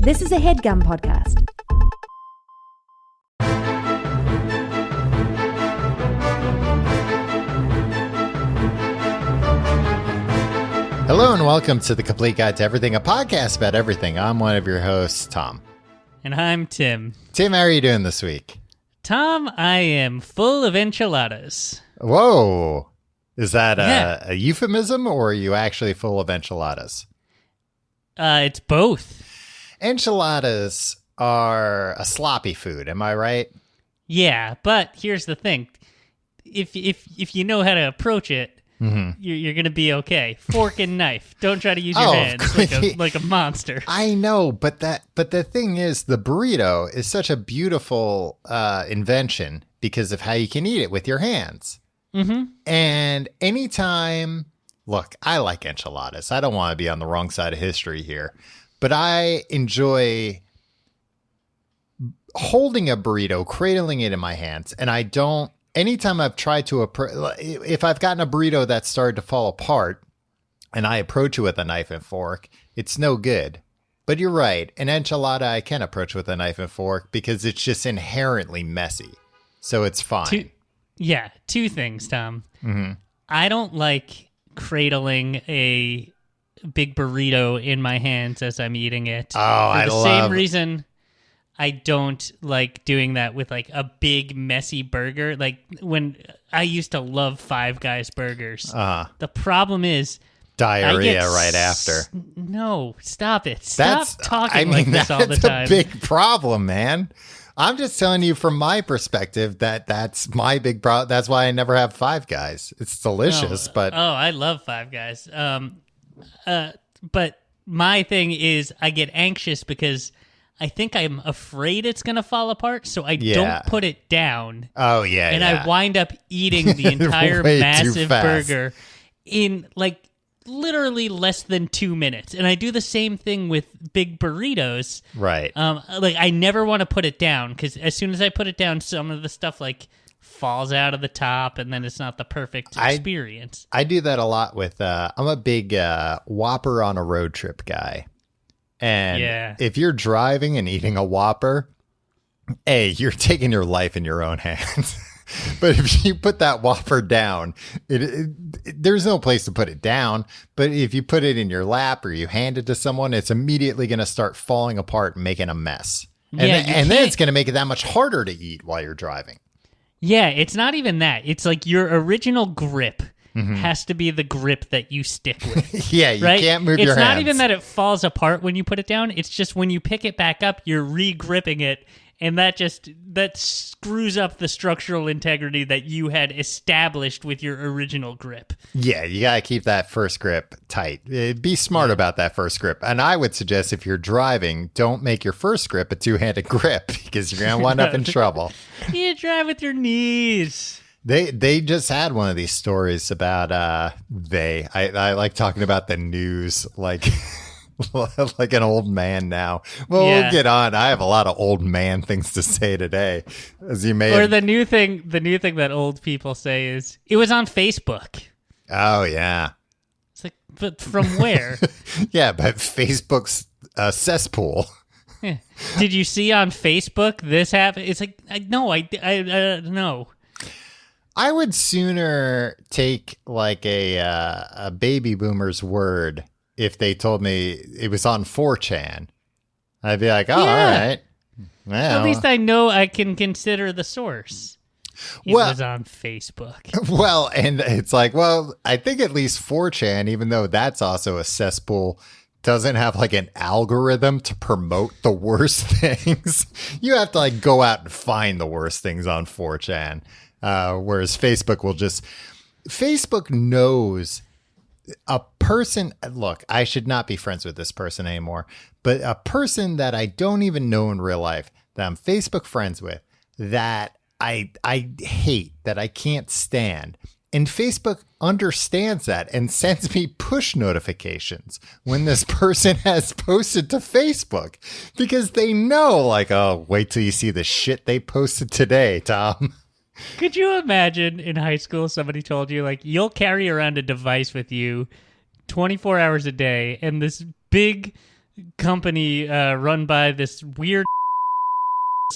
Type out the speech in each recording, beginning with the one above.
This is a HeadGum podcast. Hello and welcome to The Complete Guide to Everything, a podcast about everything. I'm one of your hosts, Tom. And I'm Tim. Tim, how are you doing this week? Tom, I am full of enchiladas. Whoa. Is that a euphemism, or are you actually full of enchiladas? It's both. Enchiladas are a sloppy food, am I right? Yeah, but here's the thing. If you know how to approach it, you're going to be okay. Fork and knife. Don't try to use your hands like a monster. I know, but the thing is, the burrito is such a beautiful invention because of how you can eat it with your hands. Mm-hmm. And anytime, look, I like enchiladas. I don't want to be on the wrong side of history here, but I enjoy holding a burrito, cradling it in my hands, and I don't. Anytime I've tried to, if I've gotten a burrito that started to fall apart and I approach it with a knife and fork, it's no good. But you're right. An enchilada I can approach with a knife and fork because it's just inherently messy. So it's fine. Two things, Tom. Mm-hmm. I don't like cradling a big burrito in my hands as I'm eating it. For the same reason I don't like doing that with like a big messy burger. Like when I used to love Five Guys burgers. The problem is diarrhea right after. No, stop it. Stop talking like this all the time. That's a big problem, man. I'm just telling you from my perspective that's my big problem. That's why I never have Five Guys. It's delicious, but I love Five Guys. But my thing is I get anxious because I think I'm afraid it's going to fall apart, so I don't put it down. Oh, yeah, and I wind up eating the entire massive burger in, like, literally less than 2 minutes. And I do the same thing with big burritos. Right. Like, I never want to put it down, because as soon as I put it down, some of the stuff, like, falls out of the top, and then it's not the perfect experience. I do that a lot with, I'm a big Whopper on a road trip guy. And if you're driving and eating a Whopper, you're taking your life in your own hands. But if you put that Whopper down, there's no place to put it down. But if you put it in your lap or you hand it to someone, it's immediately going to start falling apart and making a mess. And then it's going to make it that much harder to eat while you're driving. Yeah, it's not even that. It's like your original grip has to be the grip that you stick with. Yeah, you can't move your hands. It's not even that it falls apart when you put it down. It's just when you pick it back up, you're re-gripping it, and that screws up the structural integrity that you had established with your original grip. Yeah, you got to keep that first grip tight. Be smart about that first grip. And I would suggest if you're driving, don't make your first grip a two-handed grip because you're going to wind up in trouble. You drive with your knees. They just had one of these stories about I like talking about the news like like an old man now. Well, we'll get on. I have a lot of old man things to say today, as you may. Or the new thing that old people say is it was on Facebook. Oh yeah. It's like, but from where? Yeah, but Facebook's cesspool. Did you see on Facebook this happen? It's like no. I would sooner take like a baby boomer's word if they told me it was on 4chan. I'd be like, all right. Well, at least I know I can consider the source. It was on Facebook. Well, and it's like, I think at least 4chan, even though that's also a cesspool, doesn't have like an algorithm to promote the worst things. You have to like go out and find the worst things on 4chan. Whereas Facebook knows a person. Look, I should not be friends with this person anymore, but a person that I don't even know in real life that I'm Facebook friends with that I hate, that I can't stand. And Facebook understands that and sends me push notifications when this person has posted to Facebook because they know, like, oh, wait till you see the shit they posted today, Tom. Could you imagine in high school somebody told you, like, you'll carry around a device with you 24 hours a day, and this big company run by this weird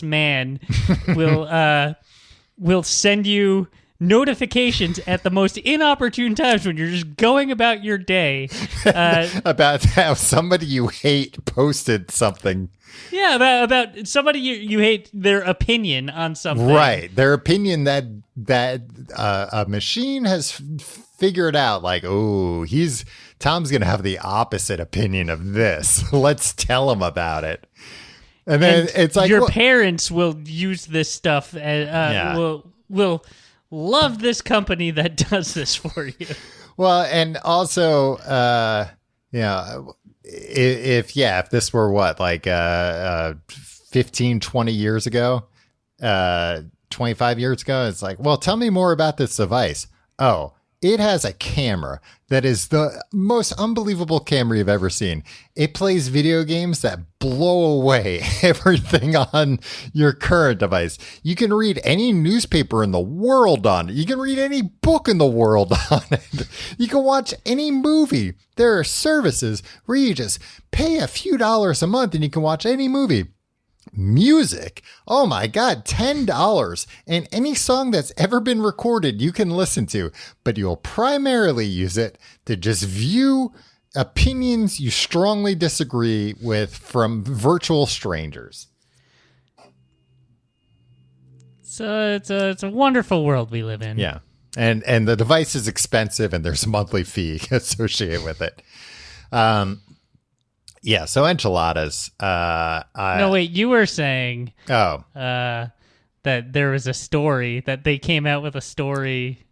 man will send you notifications at the most inopportune times when you're just going about your day about how somebody you hate posted something. Yeah, about somebody you hate, their opinion on something. Right, their opinion that a machine has figured out, like, oh, Tom's gonna have the opposite opinion of this. Let's tell him about it. And then it's like your parents will use this stuff and will love this company that does this for you. Well, and also, if this were what, like 15, 20 years ago, 25 years ago, it's like, well, tell me more about this device. Oh, it has a camera that is the most unbelievable camera you've ever seen. It plays video games that blow away everything on your current device. You can read any newspaper in the world on it. You can read any book in the world on it. You can watch any movie. There are services where you just pay a few dollars a month and you can watch any movie. Music, oh my God, $10, and any song that's ever been recorded you can listen to, but you'll primarily use it to just view opinions you strongly disagree with from virtual strangers. So it's a wonderful world we live in. Yeah, and the device is expensive, and there's a monthly fee associated with it. Yeah, so enchiladas. No, wait, you were saying that there was a story, that they came out with a story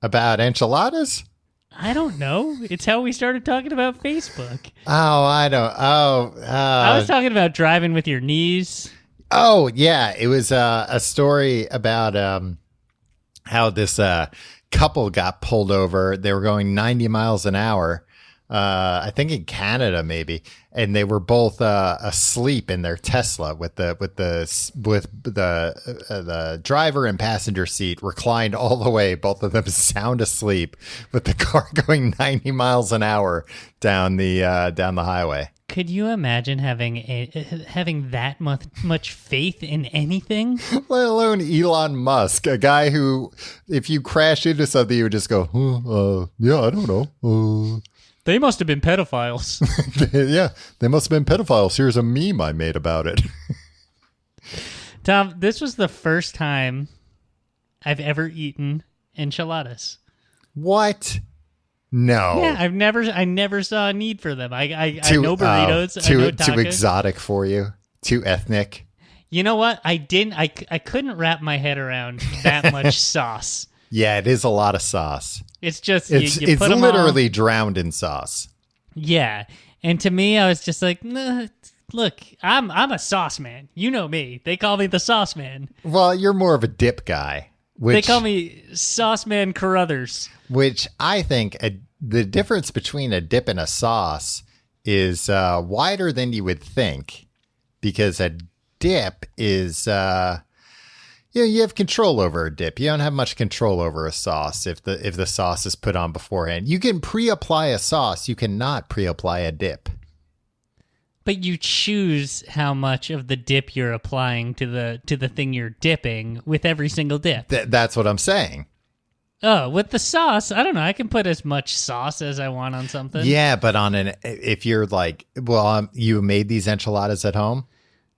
about enchiladas? I don't know. It's how we started talking about Facebook. Oh, I don't. I was talking about driving with your knees. Oh, yeah. It was a story about how this couple got pulled over. They were going 90 miles an hour. I think in Canada maybe, and they were both asleep in their Tesla with the driver and passenger seat reclined all the way, both of them sound asleep, with the car going 90 miles an hour down the highway. Could you imagine having that much faith in anything? Let alone Elon Musk, a guy who, if you crash into something, you would just go, yeah, I don't know. They must have been pedophiles. Yeah, they must have been pedophiles. Here's a meme I made about it. Tom, this was the first time I've ever eaten enchiladas. What? No. Yeah, I never saw a need for them. I know burritos. I know tacos. Too exotic for you. Too ethnic. You know what? I couldn't wrap my head around that much sauce. Yeah, it is a lot of sauce. It's just it's put literally drowned in sauce. Yeah, and to me, I was just like, nah, look, I'm a sauce man. You know me. They call me the sauce man. Well, you're more of a dip guy. They call me Sauce Man Carruthers. Which I think the difference between a dip and a sauce is wider than you would think, because a dip is you have control over a dip. You don't have much control over a sauce if the sauce is put on beforehand. You can pre-apply a sauce. You cannot pre-apply a dip. But you choose how much of the dip you're applying to the thing you're dipping with every single dip. That's what I'm saying. Oh, with the sauce, I don't know. I can put as much sauce as I want on something. Yeah, but if you're like, you made these enchiladas at home?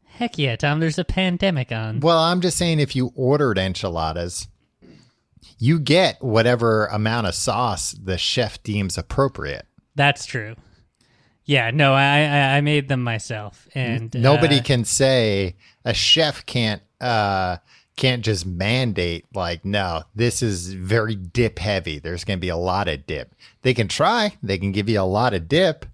Heck yeah, Tom, there's a pandemic on. Well, I'm just saying, if you ordered enchiladas, you get whatever amount of sauce the chef deems appropriate. That's true. Yeah, no, I made them myself, and nobody can say, a chef can't just mandate, like, no, this is very dip heavy. There's going to be a lot of dip. They can try. They can give you a lot of dip,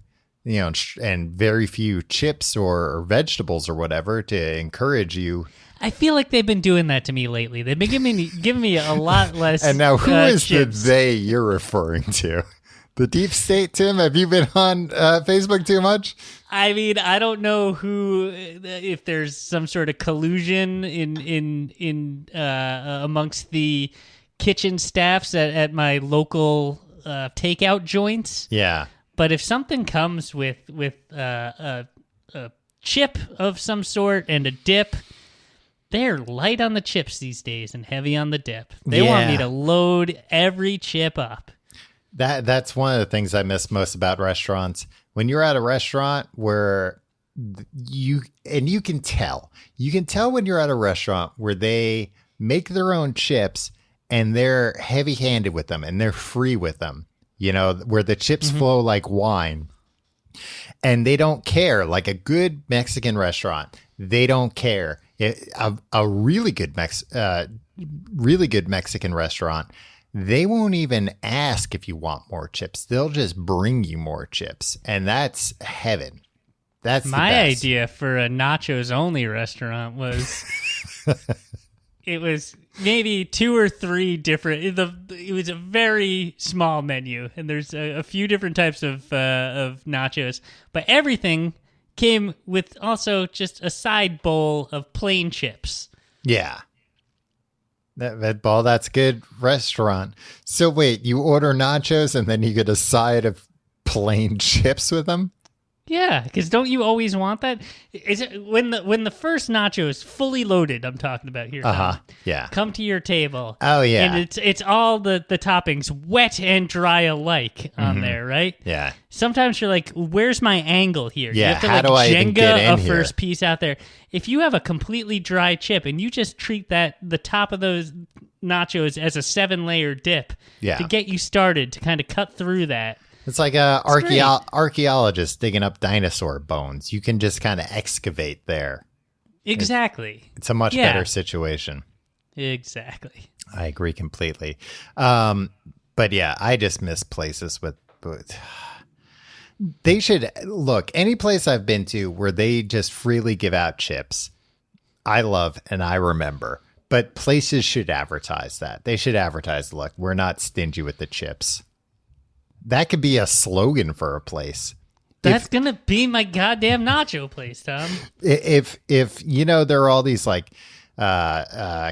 and very few chips or vegetables or whatever to encourage you. I feel like they've been doing that to me lately. They've been giving me a lot less. And now, who is chips. the they you're referring to? The deep state, Tim? Have you been on Facebook too much? I mean, I don't know if there's some sort of collusion in amongst the kitchen staffs at my local takeout joints. Yeah. But if something comes with a chip of some sort and a dip, they're light on the chips these days and heavy on the dip. They want me to load every chip up. That's one of the things I miss most about restaurants. When you're at a restaurant where you can tell when you're at a restaurant where they make their own chips and they're heavy-handed with them and they're free with them, where the chips flow like wine and they don't care. Like a good Mexican restaurant, they don't care. A really good Mexican restaurant, they won't even ask if you want more chips. They'll just bring you more chips, and that's heaven. That's my idea for a nachos only restaurant was it was maybe 2 or 3 different. It was a very small menu, and there's a few different types of nachos, but everything came with also just a side bowl of plain chips. Yeah. That's good restaurant. So wait, you order nachos and then you get a side of plain chips with them? Yeah, because don't you always want that? Is it when the first nacho is fully loaded? I'm talking about here. Yeah. Come to your table. Oh yeah. And it's all the toppings wet and dry alike on there, right? Yeah. Sometimes you're like, where's my angle here? Yeah. You have to How do I even get in a here? first piece out there. If you have a completely dry chip and you just treat the top of those nachos as a 7-layer dip to get you started to kind of cut through that. It's like a archaeologist digging up dinosaur bones. You can just kind of excavate there. Exactly. It's a much better situation. Exactly. I agree completely. But yeah, I just miss places with they should look, any place I've been to where they just freely give out chips, I love and I remember. But places should advertise that. They should advertise, look, we're not stingy with the chips. That could be a slogan for a place. That's going to be my goddamn nacho place, Tom. If there are all these like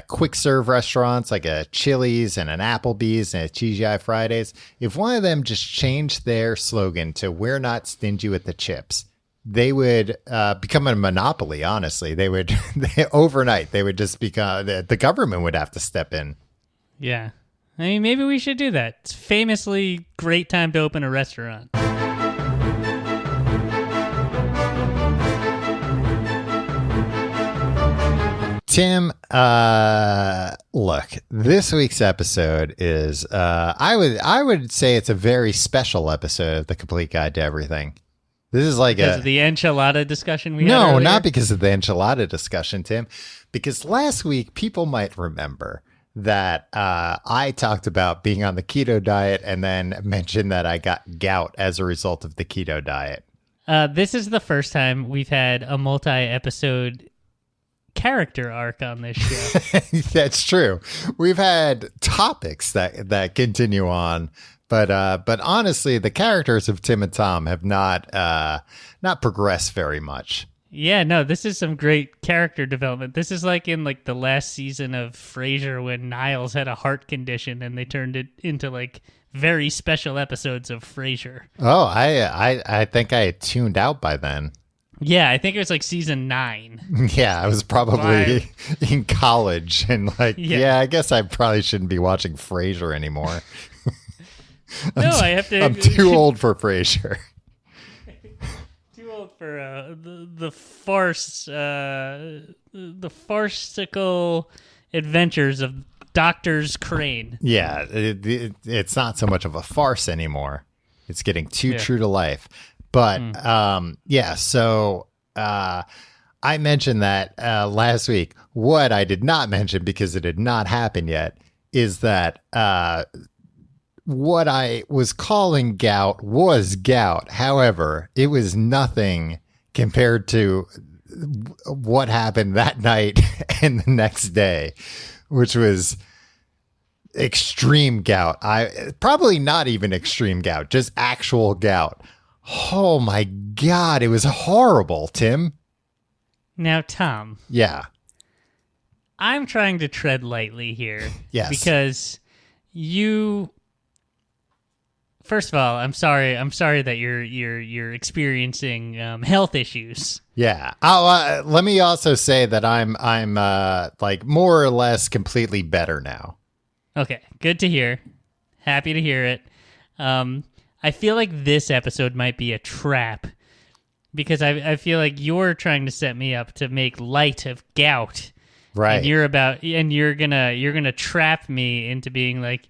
quick serve restaurants like a Chili's and an Applebee's and a TGI Fridays, if one of them just changed their slogan to "We're not stingy with the chips," they would become a monopoly. Honestly, overnight they would just become. The government would have to step in. Yeah. I mean, maybe we should do that. It's famously great time to open a restaurant. Tim, look, this week's episode is, I would say it's a very special episode of The Complete Guide to Everything. This is like because of the enchilada discussion we had No, earlier? not because of the enchilada discussion, Tim. Because last week, people might remember that I talked about being on the keto diet and then mentioned that I got gout as a result of the keto diet. This is the first time we've had a multi-episode character arc on this show. That's true. We've had topics that continue on, but honestly, the characters of Tim and Tom have not progressed very much. Yeah, no, this is some great character development. This is like in like the last season of Frasier when Niles had a heart condition and they turned it into like very special episodes of Frasier. Oh, I think I had tuned out by then. Yeah, I think it was like season 9. Yeah, I was probably in college and like, I guess I probably shouldn't be watching Frasier anymore. I'm too old for Frasier. For the farcical adventures of Doctors Crane. Yeah, it's not so much of a farce anymore. It's getting too true to life. But so I mentioned that last week. What I did not mention, because it had not happened yet, is that what I was calling gout was gout. However, it was nothing compared to what happened that night and the next day, which was extreme gout. Probably not even extreme gout, just actual gout. Oh my God, it was horrible, Tim. Now, Tom. Yeah. I'm trying to tread lightly here. Yes. Because you first of all, I'm sorry that you're experiencing health issues. Yeah. Let me also say that I'm like more or less completely better now. Okay, good to hear. Happy to hear it. I feel like this episode might be a trap because I feel like you're trying to set me up to make light of gout. Right. And you're gonna trap me into being like,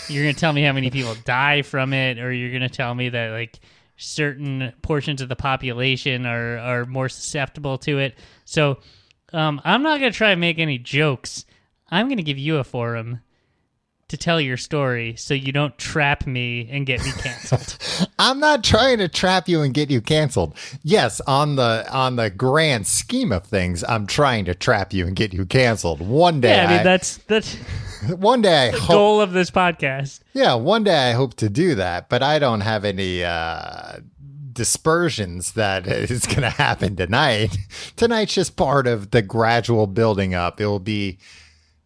you're gonna tell me how many people die from it, or you're gonna tell me that like certain portions of the population are more susceptible to it. So I'm not gonna try and make any jokes. I'm gonna give you a forum to tell your story so you don't trap me and get me canceled. I'm not trying to trap you and get you canceled. Yes, on the grand scheme of things, I'm trying to trap you and get you canceled. One day. Yeah, I mean that's one day the goal of this podcast. Yeah, one day I hope to do that, but I don't have any dispersions that is going to happen tonight. Tonight's just part of the gradual building up. It will be,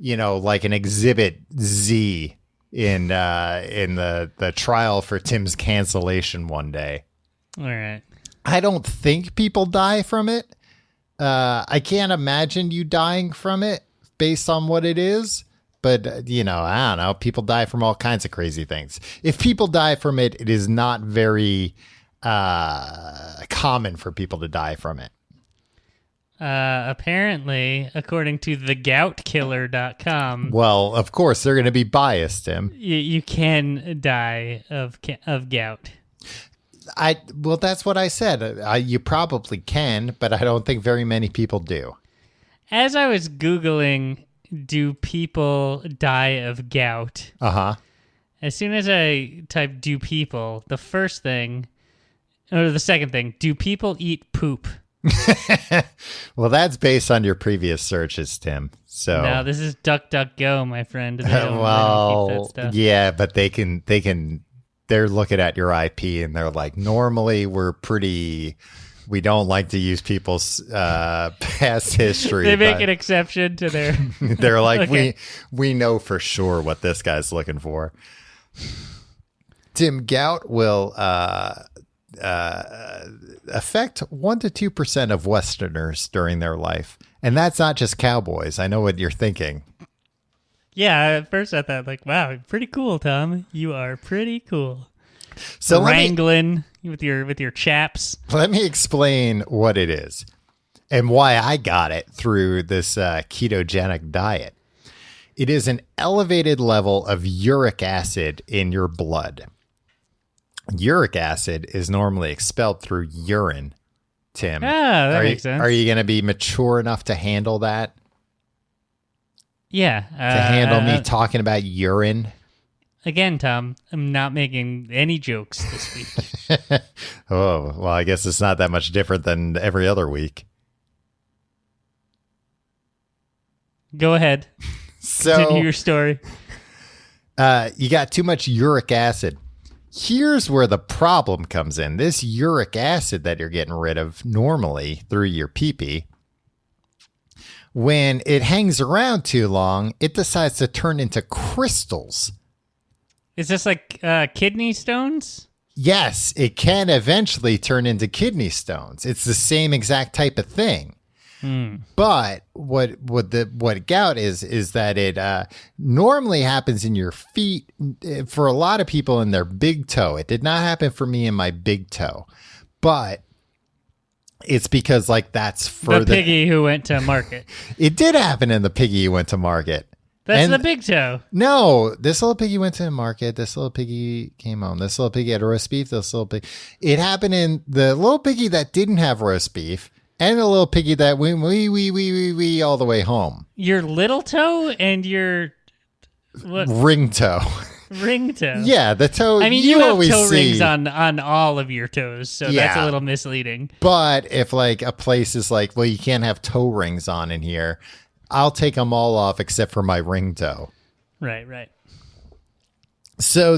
like an exhibit Z in the trial for Tim's cancellation one day. All right. I don't think people die from it. I can't imagine you dying from it based on what it is. But, I don't know. People die from all kinds of crazy things. If people die from it, it is not very common for people to die from it. Apparently, according to thegoutkiller.com. Well, of course, they're going to be biased, Tim. You can die of gout. Well, that's what I said. You probably can, but I don't think very many people do. As I was Googling, do people die of gout? Uh-huh. As soon as I type do people, the first thing, or the second thing, do people eat poop? Well, that's based on your previous searches, Tim. So no, this is DuckDuckGo, my friend. They well, they don't keep that stuff. Yeah, but they're looking at your IP and they're like, normally we don't like to use people's past history. They make an exception to their. They're like, okay. we know for sure what this guy's looking for. Tim, gout will affect 1% to 2% of Westerners during their life. And that's not just cowboys. I know what you're thinking. Yeah, at first I thought, like, wow, pretty cool, Tom. You are pretty cool. So wrangling with your chaps. Let me explain what it is and why I got it through this ketogenic diet. It is an elevated level of uric acid in your blood. Uric acid is normally expelled through urine, Tim. Ah, that makes sense. Are you going to be mature enough to handle that? Yeah. To handle me talking about urine? Again, Tom, I'm not making any jokes this week. Oh, well, I guess it's not that much different than every other week. Go ahead. Continue your story. You got too much uric acid. Here's where the problem comes in. This uric acid that you're getting rid of normally through your pee-pee, when it hangs around too long, it decides to turn into crystals. Is this like kidney stones? Yes, it can eventually turn into kidney stones. It's the same exact type of thing. But what gout is that it normally happens in your feet for a lot of people in their big toe. It did not happen for me in my big toe, but it's because like that's for the piggy who went to market. It did happen in the piggy who went to market. That's the big toe. No, this little piggy went to the market. This little piggy came home. This little piggy had roast beef. This little pig. It happened in the little piggy that didn't have roast beef. And a little piggy that went wee all the way home. Your little toe and your what? Ring toe. Ring toe. Yeah, the toe. I mean, you have always toe see. rings on all of your toes, so that's a little misleading. But if like a place is like, well, you can't have toe rings on in here, I'll take them all off except for my ring toe. Right. So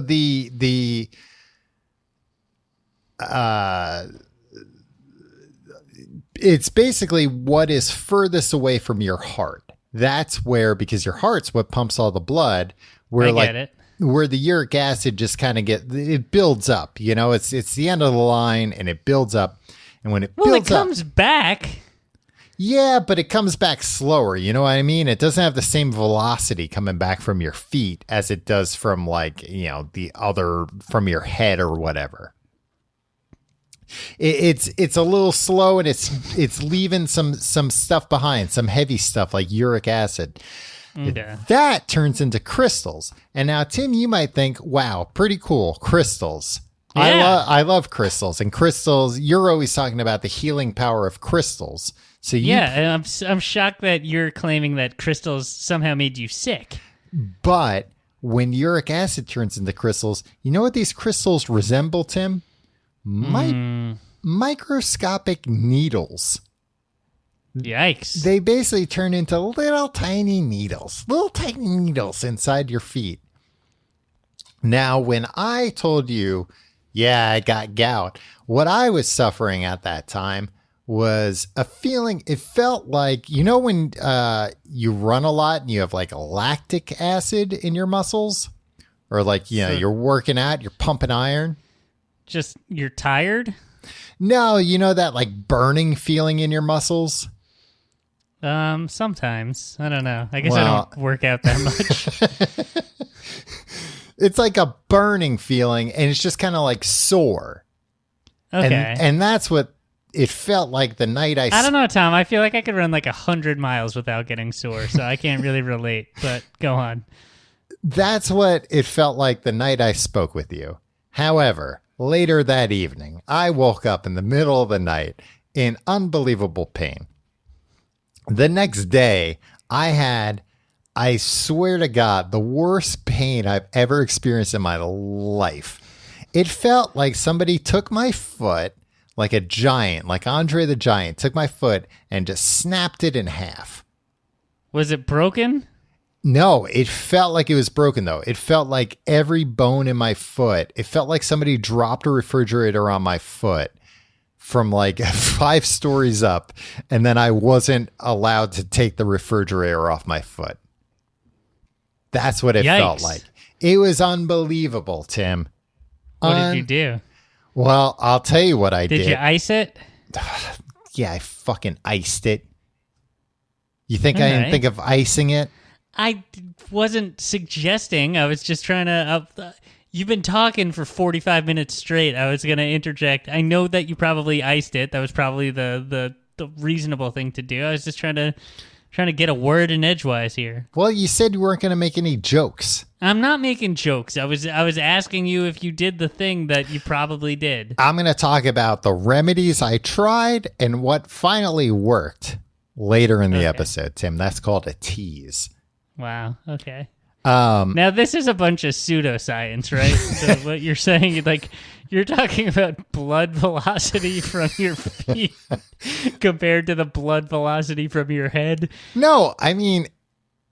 it's basically what is furthest away from your heart. That's where, because your heart's what pumps all the blood. Where I get it. where the uric acid just kind of it builds up. You know, it's the end of the line, and it builds up. And when it builds up, it comes back. Yeah, but it comes back slower. You know what I mean? It doesn't have the same velocity coming back from your feet as it does from the other from your head or whatever. It's a little slow, and it's leaving some stuff behind, some heavy stuff like uric acid. Okay. That turns into crystals. And now, Tim, you might think, wow, pretty cool. Crystals. Yeah. I love crystals. And crystals, you're always talking about the healing power of crystals. So and I'm shocked that you're claiming that crystals somehow made you sick. But when uric acid turns into crystals, you know what these crystals resemble, Tim? Microscopic needles. Yikes. They basically turn into little tiny needles inside your feet. Now, when I told you, yeah, I got gout, what I was suffering at that time was a feeling. It felt like, you know, when you run a lot and you have like lactic acid in your muscles, or like, you know, you're working out, you're pumping iron. Just you're tired? No, you know that like burning feeling in your muscles? Sometimes. I don't know. I guess I don't work out that much. It's like a burning feeling, and it's just kind of like sore. Okay. And that's what it felt like the night I don't know, Tom. I feel like I could run like 100 miles without getting sore, so I can't really relate, but go on. That's what it felt like the night I spoke with you. However, later that evening, I woke up in the middle of the night in unbelievable pain. The next day, I swear to God, the worst pain I've ever experienced in my life. It felt like somebody took my foot, like a giant, like Andre the Giant, took my foot and just snapped it in half. Was it broken? No, it felt like it was broken, though. It felt like every bone in my foot. It felt like somebody dropped a refrigerator on my foot from like 5 stories up, and then I wasn't allowed to take the refrigerator off my foot. That's what it felt like. It was unbelievable, Tim. What did you do? Well, I'll tell you what I did. Did you ice it? Yeah, I fucking iced it. You think I didn't think of icing it? I wasn't suggesting. I was just trying to... You've been talking for 45 minutes straight. I was going to interject. I know that you probably iced it. That was probably the reasonable thing to do. I was just trying to get a word in edgewise here. Well, you said you weren't going to make any jokes. I'm not making jokes. I was asking you if you did the thing that you probably did. I'm going to talk about the remedies I tried and what finally worked later in the episode, Tim. That's called a tease. Wow. Okay. Now this is a bunch of pseudoscience, right? So what you're saying, like, you're talking about blood velocity from your feet compared to the blood velocity from your head. No, I mean,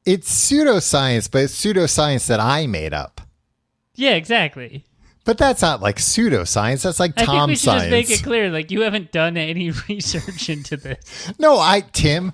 it's pseudoscience, but it's pseudoscience that I made up. Yeah, exactly. But that's not like pseudoscience. That's like Tom science. I think we should just make it clear, like, you haven't done any research into this. No, Tim,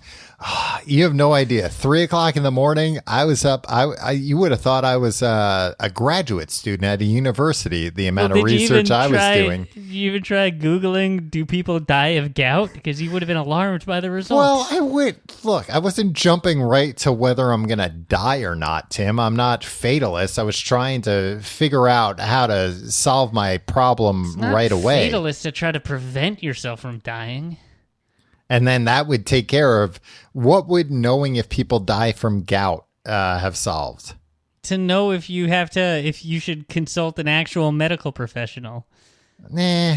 you have no idea. 3:00 in the morning, I was up. You would have thought I was a graduate student at a university. The amount of research I was doing. Did you even try Googling, do people die of gout? Because you would have been alarmed by the results. Well, I wasn't jumping right to whether I'm going to die or not, Tim. I'm not fatalist. I was trying to figure out how to solve my problem right away. It's not fatalist to try to prevent yourself from dying. And then that would take care of what would knowing if people die from gout have solved? To know if you should consult an actual medical professional. Nah,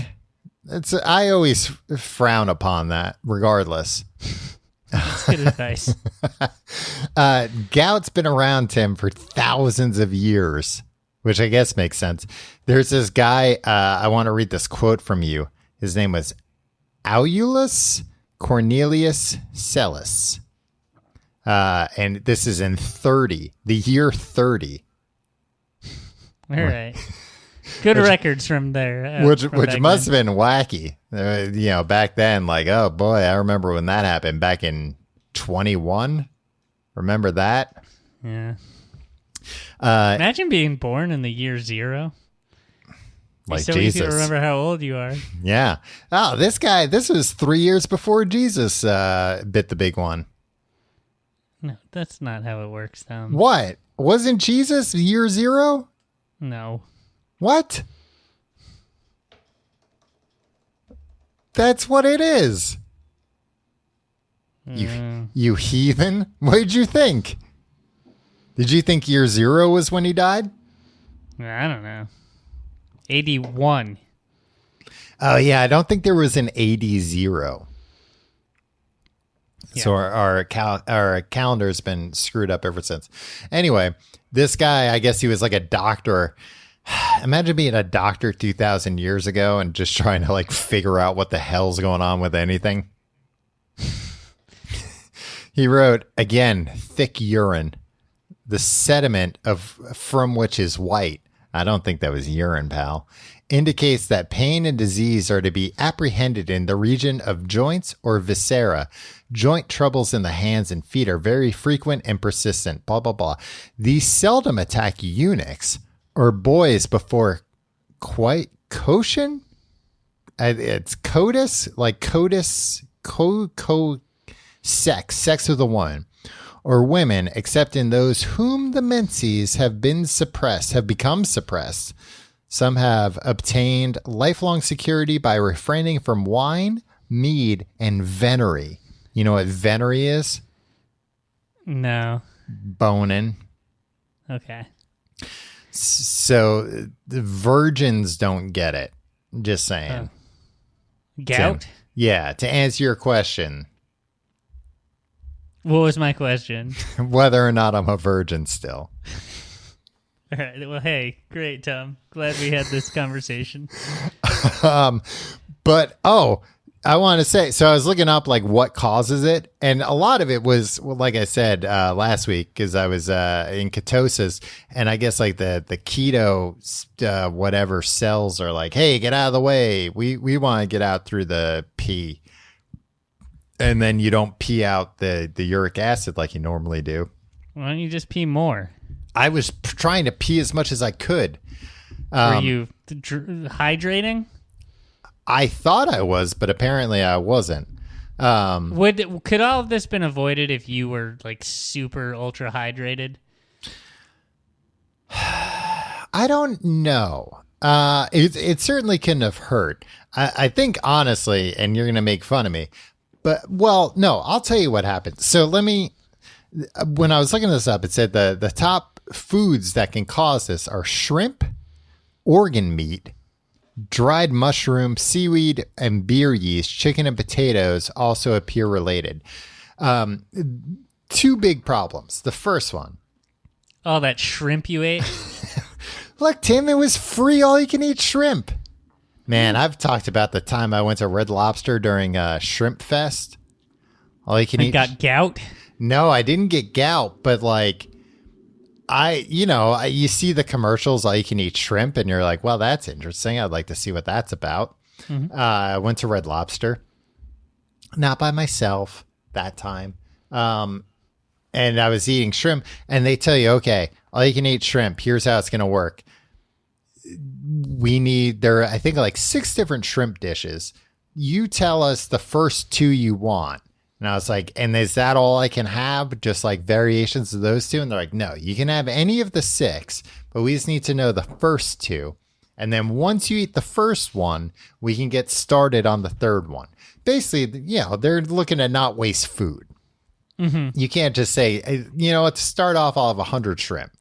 I always frown upon that regardless. That's good advice. Gout's been around, Tim, for thousands of years, which I guess makes sense. There's this guy, I want to read this quote from you. His name was Aulus Cornelius Celsus. And this is in the year 30. All right. Good records from there. Which must have been wacky. Back then, like, oh boy, I remember when that happened back in 21. Remember that? Yeah. Imagine being born in the year 0. Like so Jesus. easy to remember how old you are. Yeah. Oh, this was 3 years before Jesus bit the big one. No, that's not how it works, Tom. What? Wasn't Jesus year 0? No. What? That's what it is. You heathen. What did you think? Did you think year 0 was when he died? I don't know. 81. Oh, yeah. I don't think there was an AD 0. Yeah. So our calendar's been screwed up ever since. Anyway, this guy, I guess he was like a doctor. Imagine being a doctor 2,000 years ago and just trying to like figure out what the hell's going on with anything. He wrote, again, thick urine, the sediment from which is white. I don't think that was urine, pal. Indicates that pain and disease are to be apprehended in the region of joints or viscera. Joint troubles in the hands and feet are very frequent and persistent, blah, blah, blah. These seldom attack eunuchs or boys before quite quotient. It's coitus, like coitus, sex with a woman, or women, except in those whom the menses have become suppressed. Some have obtained lifelong security by refraining from wine, mead, and venery. You know what venery is? No. Boning. Okay. So the virgins don't get it. Just saying. Gout? To answer your question. What was my question? Whether or not I'm a virgin still. All right. Well, hey, great, Tom. Glad we had this conversation. But I want to say, so I was looking up like what causes it, and a lot of it was, well, like I said last week, because I was in ketosis, and I guess like the keto whatever cells are like, hey, get out of the way. We want to get out through the pee. And then you don't pee out the uric acid like you normally do. Why don't you just pee more? I was trying to pee as much as I could. Were you hydrating? I thought I was, but apparently I wasn't. Could all of this been avoided if you were like super ultra hydrated? I don't know. It certainly couldn't have hurt. I think honestly, and you're going to make fun of me, but well, no, I'll tell you what happened. So when I was looking this up, it said the top foods that can cause this are shrimp, organ meat, dried mushroom, seaweed, and beer yeast. Chicken and potatoes also appear related. Two big problems. The first one. All that shrimp you ate? Look, Tim, it was free all you can eat shrimp. Man, I've talked about the time I went to Red Lobster during Shrimp Fest. All you can eat. Got gout? No, I didn't get gout, but like you see the commercials, all you can eat shrimp, and you're like, well, that's interesting. I'd like to see what that's about. Mm-hmm. I went to Red Lobster, not by myself that time. And I was eating shrimp, and they tell you, okay, all you can eat shrimp. Here's how it's going to work. There are, I think, like 6 different shrimp dishes. You tell us the first 2 you want. And I was like, and is that all I can have? Just like variations of those 2? And they're like, no, you can have any of the 6, but we just need to know the first 2. And then once you eat the first one, we can get started on the third one. Basically, they're looking to not waste food. Mm-hmm. You can't just say, to start off, I'll have 100 shrimp.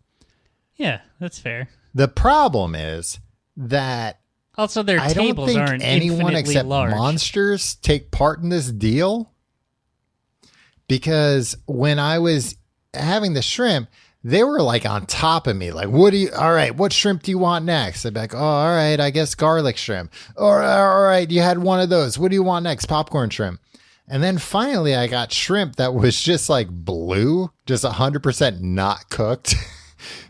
Yeah, that's fair. The problem is that also their tables aren't anyone except large. monsters take part in this deal. Because when I was having the shrimp, they were like on top of me. Like, all right, what shrimp do you want next? I'd be like, oh, all right, I guess garlic shrimp. Or, all right, you had one of those. What do you want next? Popcorn shrimp. And then finally I got shrimp that was just like blue, just 100% not cooked.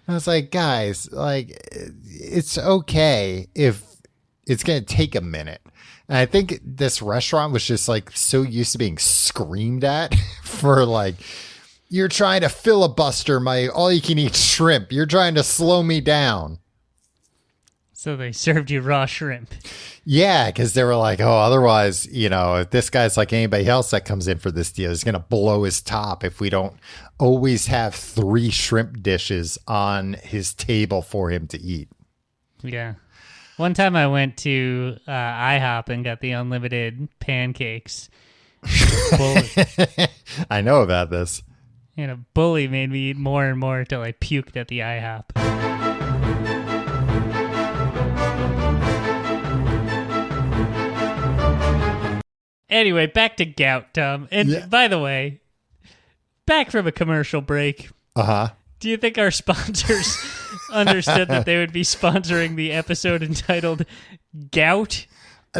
I was like, guys, like, it's okay if it's going to take a minute. And I think this restaurant was just like so used to being screamed at for like You're trying to filibuster my all-you-can-eat shrimp. You're trying to slow me down. So they served you raw shrimp. Yeah, because they were like, oh, otherwise, if this guy's like anybody else that comes in for this deal, he's going to blow his top if we don't always have 3 shrimp dishes on his table for him to eat. Yeah. One time I went to IHOP and got the unlimited pancakes. I know about this. And a bully made me eat more and more until I puked at the IHOP. Anyway, back to gout, Tom. And by the way, back from a commercial break. Uh-huh. Do you think our sponsors understood that they would be sponsoring the episode entitled Gout?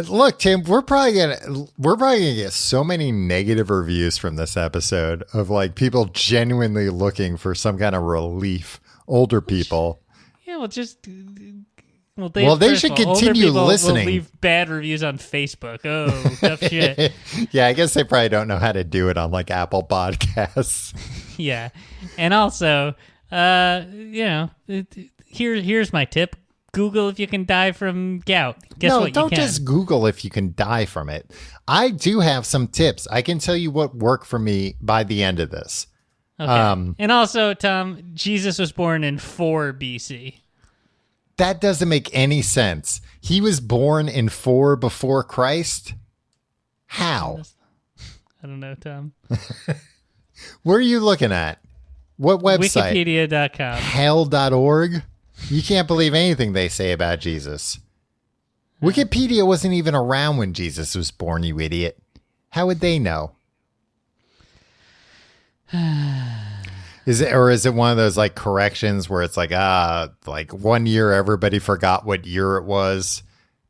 Look, Tim, we're probably gonna get so many negative reviews from this episode of like people genuinely looking for some kind of relief. Older people. Yeah, well, they should continue listening. Will leave bad reviews on Facebook. Oh, tough shit. Yeah, I guess they probably don't know how to do it on like Apple Podcasts. Yeah, and also, here's my tip. Google if you can die from gout. Guess what? Don't just Google if you can die from it. I do have some tips. I can tell you what worked for me by the end of this. Okay. And also, Tom, Jesus was born in 4 BC. That doesn't make any sense. He was born in 4 before Christ? How? I don't know, Tom. Where are you looking at? What website? Wikipedia.com. Hell.org? You can't believe anything they say about Jesus. Wikipedia wasn't even around when Jesus was born, you idiot. How would they know? Is it one of those like corrections where it's like 1 year everybody forgot what year it was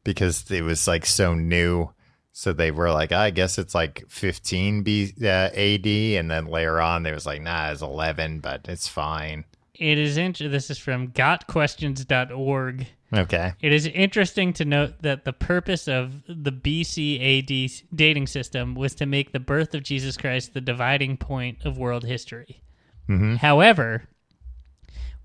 because it was like so new, so they were like, I guess it's like 15 AD, and then later on they was like, nah, it's 11, but it's fine. It is This is from gotquestions.org. Okay. It is interesting to note that the purpose of the BC AD dating system was to make the birth of Jesus Christ the dividing point of world history. Mm-hmm. However,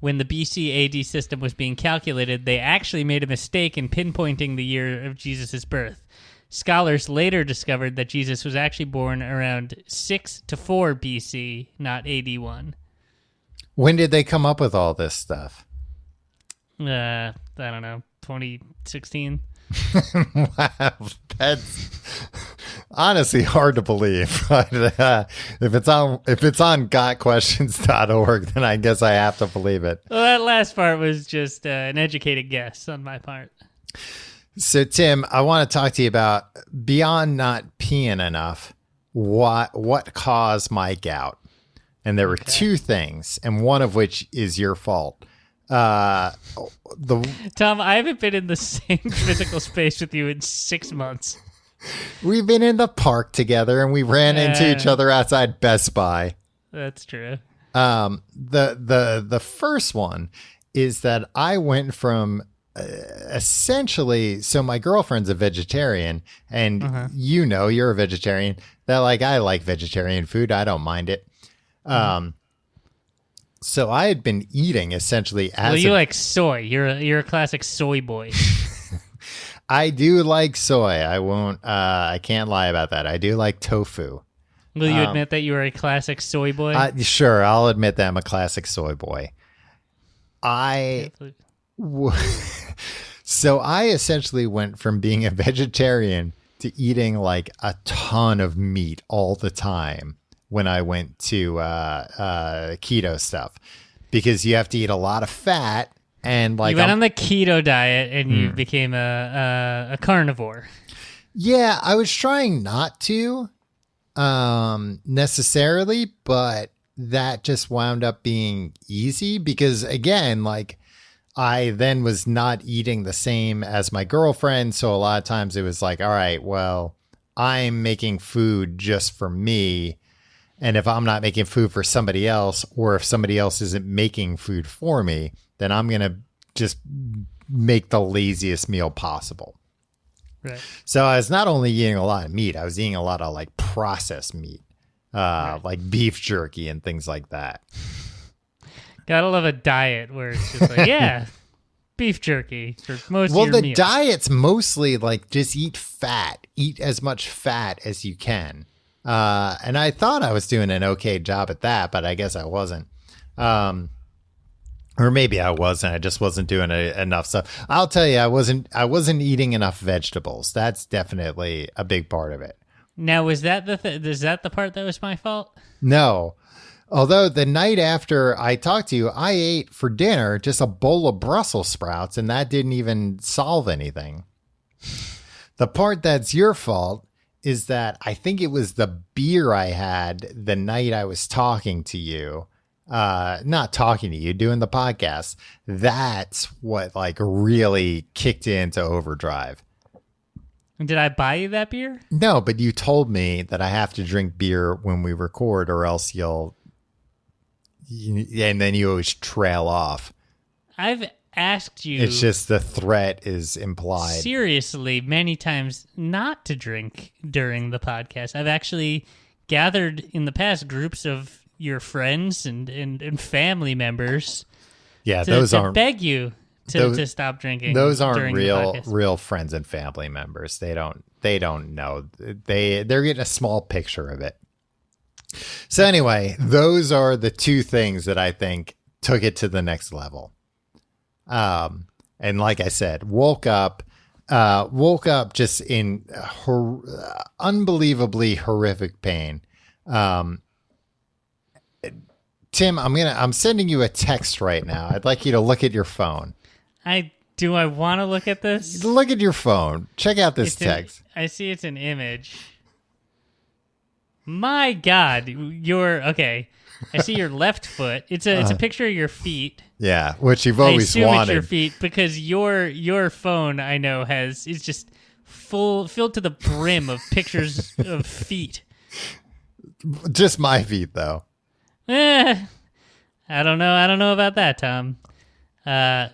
when the BC AD system was being calculated, they actually made a mistake in pinpointing the year of Jesus' birth. Scholars later discovered that Jesus was actually born around 6 to 4 BC, not AD 1. When did they come up with all this stuff? I don't know, 2016. Wow, that's honestly hard to believe. But if it's on gotquestions.org, then I guess I have to believe it. Well, that last part was just an educated guess on my part. So, Tim, I want to talk to you about, beyond not peeing enough, what caused my gout. And there were 2 things, and one of which is your fault. Tom, I haven't been in the same physical space with you in 6 months. We've been in the park together, and we ran into each other outside Best Buy. That's true. The first one is that I went from essentially, so my girlfriend's a vegetarian, and you're a vegetarian. That I like vegetarian food. I don't mind it. So I had been eating essentially as you like soy. You're a classic soy boy. I do like soy. I can't lie about that. I do like tofu. Will you admit that you are a classic soy boy? Sure, I'll admit that I'm a classic soy boy. So I essentially went from being a vegetarian to eating like a ton of meat all the time when I went to keto stuff, because you have to eat a lot of fat, and like you went on the keto diet and you became a carnivore. Yeah, I was trying not to necessarily, but that just wound up being easy because, again, like I then was not eating the same as my girlfriend. So a lot of times it was like, all right, well, I'm making food just for me. And if I'm not making food for somebody else, or if somebody else isn't making food for me, then I'm going to just make the laziest meal possible. Right. So I was not only eating a lot of meat, I was eating a lot of like processed meat. like beef jerky and things like that. Gotta love a diet where it's just like, yeah, beef jerky for most of your meals. Well, the diet's mostly like just eat fat. Eat as much fat as you can. And I thought I was doing an okay job at that, but I guess I wasn't. Or maybe I wasn't. I just wasn't doing enough stuff. I'll tell you, I wasn't eating enough vegetables. That's definitely a big part of it. Now, was that is that the part that was my fault? No. Although the night after I talked to you, I ate for dinner just a bowl of Brussels sprouts, and that didn't even solve anything. The part that's your fault is that I think it was the beer I had the night I was talking to you. Not talking to you, doing the podcast. That's what like really kicked into overdrive. Did I buy you that beer? No, but you told me that I have to drink beer when we record or else and then you always trail off. I've asked you. It's just the threat is implied. Seriously, many times not to drink during the podcast. I've actually gathered in the past groups of your friends and family members. Yeah, to beg you to stop drinking. Those aren't real friends and family members. They don't know. They're getting a small picture of it. So anyway, those are the two things that I think took it to the next level. And like I said, woke up just in unbelievably horrific pain. Tim, I'm sending you a text right now. I'd like you to look at your phone. Do I want to look at this? Look at your phone. Check out this text. I see it's an image. My God, okay. I see your left foot. It's a picture of your feet. Yeah, which you've always wanted. I assume it's your feet because your phone I know is just filled to the brim of pictures of feet. Just my feet, though. I don't know. I don't know about that, Tom.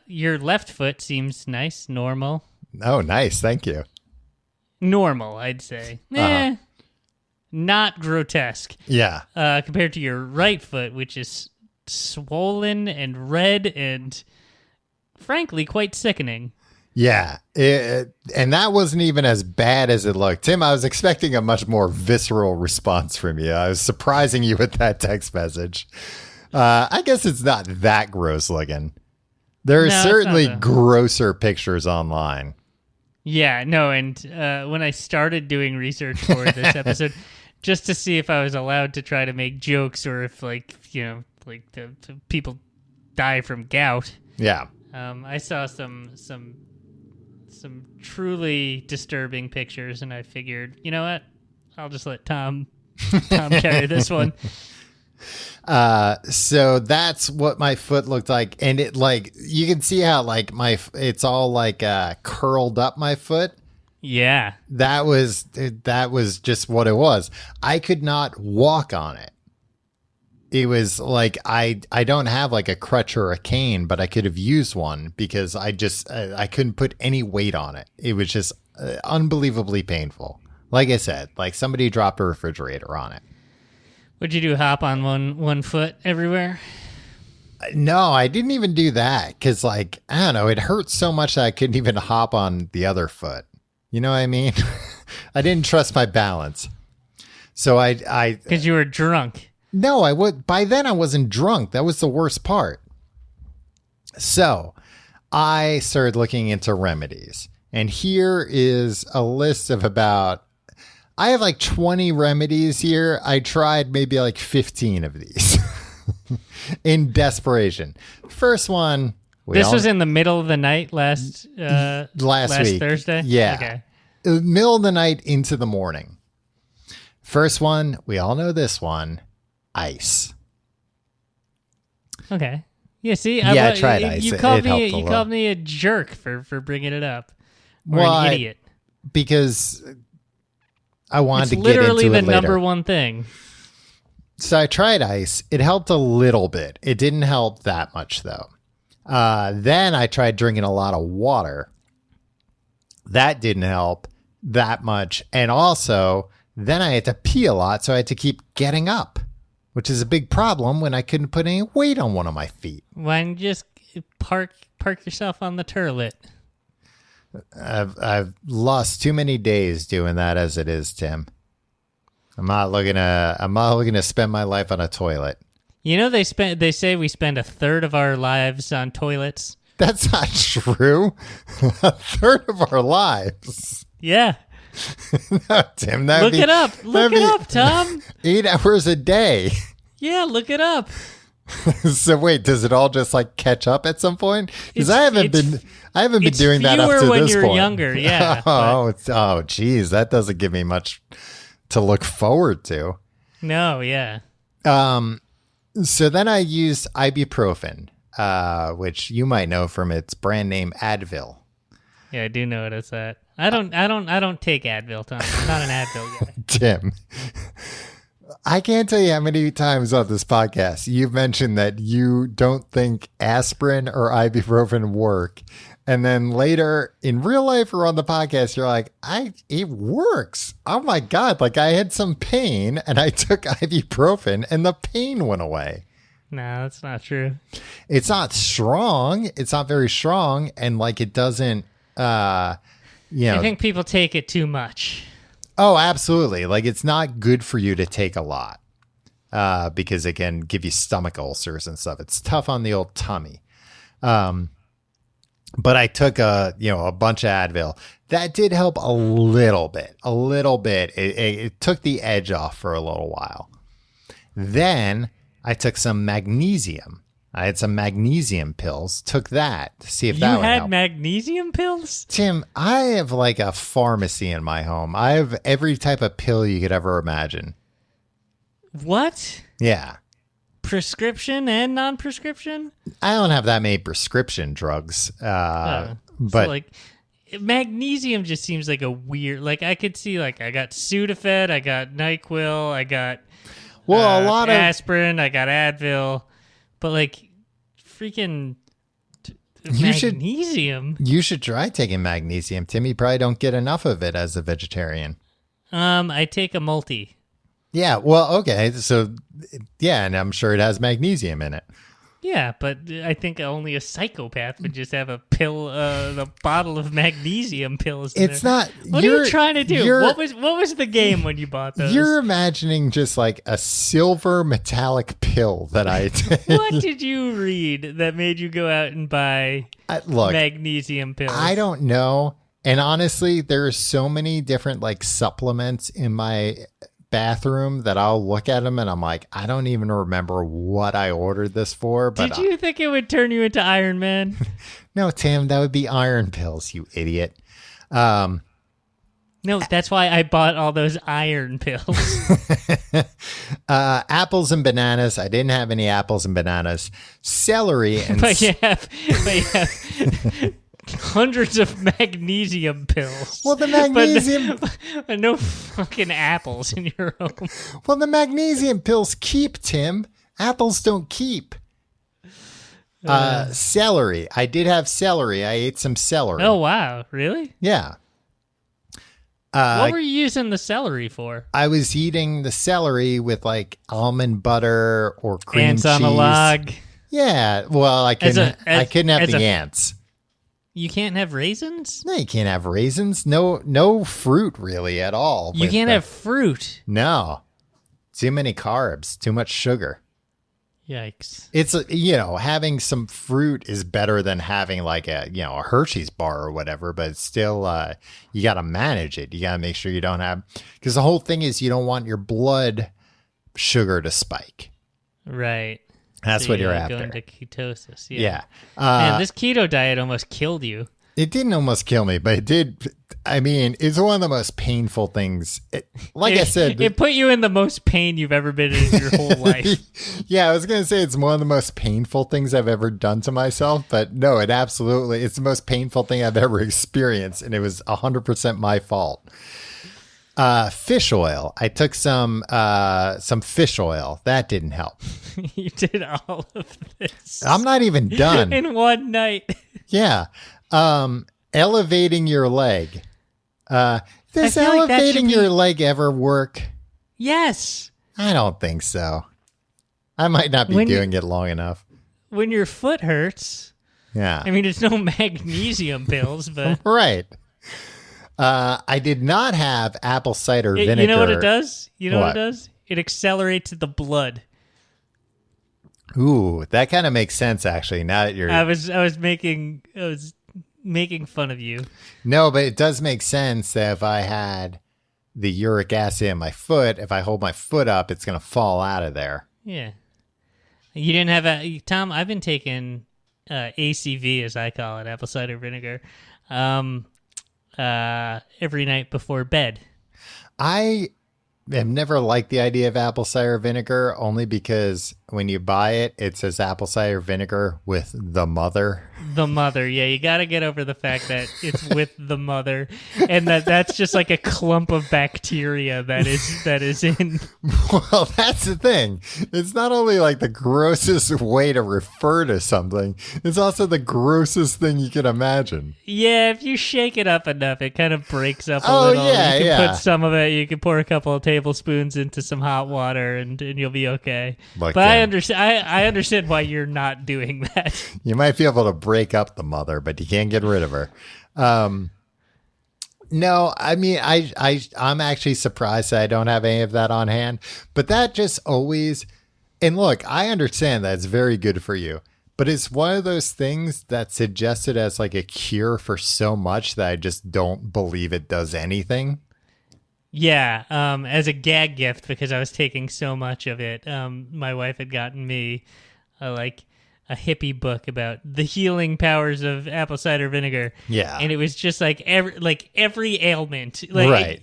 Your left foot seems nice, normal. Oh, nice. Thank you. Normal, I'd say. Not grotesque. Yeah. Compared to your right foot, which is swollen and red and, frankly, quite sickening. Yeah. And that wasn't even as bad as it looked. Tim, I was expecting a much more visceral response from you. I was surprising you with that text message. I guess it's not that gross looking. There are certainly grosser pictures online. Yeah, no, and when I started doing research for this episode, just to see if I was allowed to try to make jokes or if, the people die from gout. Yeah. I saw some truly disturbing pictures, and I figured, you know what? I'll just let Tom carry this one. So that's what my foot looked like, and it you can see how it's all curled up my foot. Yeah, that was just what it was. I could not walk on it. It was like I don't have a crutch or a cane, but I could have used one because I couldn't put any weight on it. It was just unbelievably painful. Like I said, like somebody dropped a refrigerator on it. What'd you do? Hop on one foot everywhere? No, I didn't even do that because, I don't know, it hurt so much that I couldn't even hop on the other foot. You know what I mean? I didn't trust my balance. So I because you were drunk. No, I would. By then I wasn't drunk. That was the worst part. So I started looking into remedies, and here is a list of I have 20 remedies here. I tried maybe 15 of these in desperation. First one. This was in the middle of the night last week. Thursday? Yeah. Okay. Middle of the night into the morning. First one, we all know this one, ice. Okay. Yeah, see? I tried ice. You called me a jerk for bringing it up. Or an idiot. Because I wanted to get into it later. It's literally the number one thing. So I tried ice. It helped a little bit. It didn't help that much, though. Then I tried drinking a lot of water. That didn't help that much. And also, Then I had to pee a lot, so I had to keep getting up, which is a big problem when I couldn't put any weight on one of my feet. Why don't you just park yourself on the turlet? I've lost too many days doing that as it is, Tim. I'm not looking to spend my life on a toilet. You know, they say we spend a third of our lives on toilets. That's not true. A third of our lives. Yeah. No, Tim, look it up. Look it up, Tom. 8 hours a day. Yeah, look it up. So wait, does it all just like catch up at some point? Because I haven't been doing that up to this point. Fewer when you're younger, yeah. Geez, that doesn't give me much to look forward to. No, yeah. So then I used ibuprofen, which you might know from its brand name Advil. Yeah, I do know what it's at. I don't take Advil, Tom. I'm not an Advil guy. Tim, I can't tell you how many times on this podcast you've mentioned that you don't think aspirin or ibuprofen work. And then later in real life or on the podcast, you're like, it works. Oh my God. Like I had some pain and I took ibuprofen and the pain went away. No, that's not true. It's not strong. It's not very strong. And like, it doesn't, I think people take it too much. Oh, absolutely. Like it's not good for you to take a lot because it can give you stomach ulcers and stuff. It's tough on the old tummy. But I took a bunch of Advil. That did help a little bit. It took the edge off for a little while. Then I took some magnesium. I had some magnesium pills. Took that to see if that would help. You had magnesium pills? Tim, I have like a pharmacy in my home. I have every type of pill you could ever imagine. What? Yeah. Prescription and non-prescription? I don't have that many prescription drugs. But so like magnesium just seems like a weird, like I could see like I got Sudafed, I got NyQuil, I got a lot of aspirin, I got Advil, but like freaking magnesium. You should try taking magnesium, Tim. You probably don't get enough of it as a vegetarian. I take a multi. Yeah, well, okay. So, yeah, and I'm sure it has magnesium in it. Yeah, but I think only a psychopath would just have a pill, a bottle of magnesium pills. It's not. What are you trying to do? What was the game when you bought those? You're imagining just like a silver metallic pill that I take. What did you read that made you go out and buy magnesium pills? I don't know. And honestly, there are so many different like supplements in my bathroom that I'll look at them and I'm like, I don't even remember what I ordered this for. But did you think it would turn you into Iron Man? No, Tim, that would be iron pills, you idiot. No, that's why I bought all those iron pills. Apples and bananas. I didn't have any apples and bananas. Celery and but you have hundreds of magnesium pills. Well, the magnesium... but no fucking apples in your home. Well, the magnesium pills keep, Tim. Apples don't keep. Celery. I did have celery. I ate some celery. Oh, wow. Really? Yeah. What were you using the celery for? I was eating the celery with like almond butter or cream ants cheese. On a log. Yeah. Well, I couldn't have the ants. You can't have raisins? No, you can't have raisins. No fruit really at all. You can't have fruit. No. Too many carbs, too much sugar. Yikes. It's, having some fruit is better than having like a Hershey's bar or whatever, but it's still, you got to manage it. You got to make sure you don't have, because the whole thing is you don't want your blood sugar to spike. Right. That's what you're after. Go into ketosis. Yeah. Man, this keto diet almost killed you. It didn't almost kill me, but it did. I mean, it's one of the most painful things. I said, it put you in the most pain you've ever been in your whole life. Yeah, I was going to say it's one of the most painful things I've ever done to myself, but no, it's the most painful thing I've ever experienced, and it was 100% my fault. Fish oil. I took some fish oil. That didn't help. You did all of this. I'm not even done. In one night. Yeah. Elevating your leg. Does elevating your leg ever work? Yes. I don't think so. I might not be doing it long enough. When your foot hurts. Yeah. I mean, it's no magnesium pills, but... Right. I did not have apple cider vinegar. You know what it does? What it does? It accelerates the blood. Ooh, that kind of makes sense, actually. Now that you're... I was making fun of you. No, but it does make sense that if I had the uric acid in my foot, if I hold my foot up, it's going to fall out of there. Yeah. You didn't have Tom, I've been taking ACV, as I call it, apple cider vinegar, every night before bed. I have never liked the idea of apple cider vinegar, only because when you buy it, it says apple cider vinegar with the mother. The mother, yeah. You got to get over the fact that it's with the mother, and that's just like a clump of bacteria that is in. Well, that's the thing. It's not only like the grossest way to refer to something, it's also the grossest thing you can imagine. Yeah, if you shake it up enough, it kind of breaks up a little. Yeah, you can put some of it. You can pour a couple of tablespoons into some hot water, and you'll be okay. But I understand. I understand why you're not doing that. You might be able to break up the mother, but you can't get rid of her. No, I mean, I'm actually surprised that I don't have any of that on hand. But that just always, and look, I understand that it's very good for you, but it's one of those things that's suggested as like a cure for so much that I just don't believe it does anything. Yeah, as a gag gift, because I was taking so much of it, my wife had gotten me a hippie book about the healing powers of apple cider vinegar. Yeah, and it was just like every ailment. Right.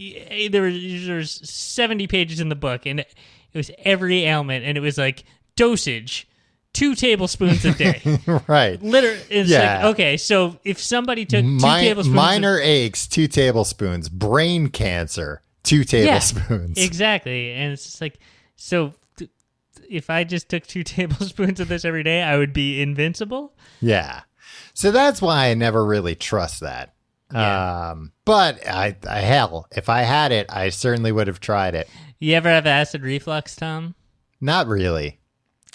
There's 70 pages in the book, and it was every ailment, and it was like dosage. 2 tablespoons a day. Right. Literally, it's like, okay, so if somebody took 2 tablespoons... Minor aches, 2 tablespoons. Brain cancer, 2 tablespoons. Yeah, exactly. And it's just like, so if I just took 2 tablespoons of this every day, I would be invincible? Yeah. So that's why I never really trust that. Yeah. But hell, if I had it, I certainly would have tried it. You ever have acid reflux, Tom? Not really.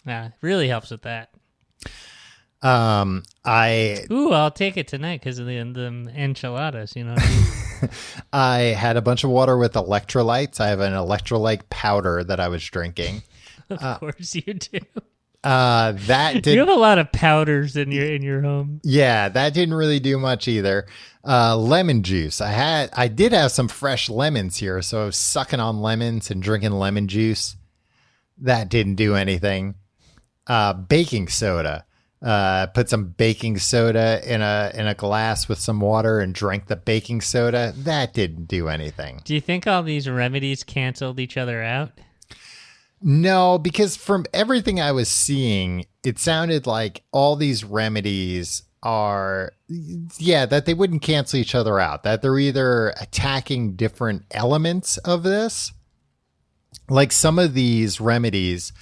It really helps with that. I'll take it tonight because of the enchiladas, you know what I mean? I had a bunch of water with electrolytes. I have an electrolyte powder that I was drinking. Of course you do. That did. You have a lot of powders in your home. Yeah, that didn't really do much either. Lemon juice. I did have some fresh lemons here, so I was sucking on lemons and drinking lemon juice. That didn't do anything. Baking soda. Put some baking soda in a glass with some water and drank the baking soda. That didn't do anything. Do you think all these remedies canceled each other out? No, because from everything I was seeing, it sounded like all these remedies are, that they wouldn't cancel each other out, that they're either attacking different elements of this. Like some of these remedies,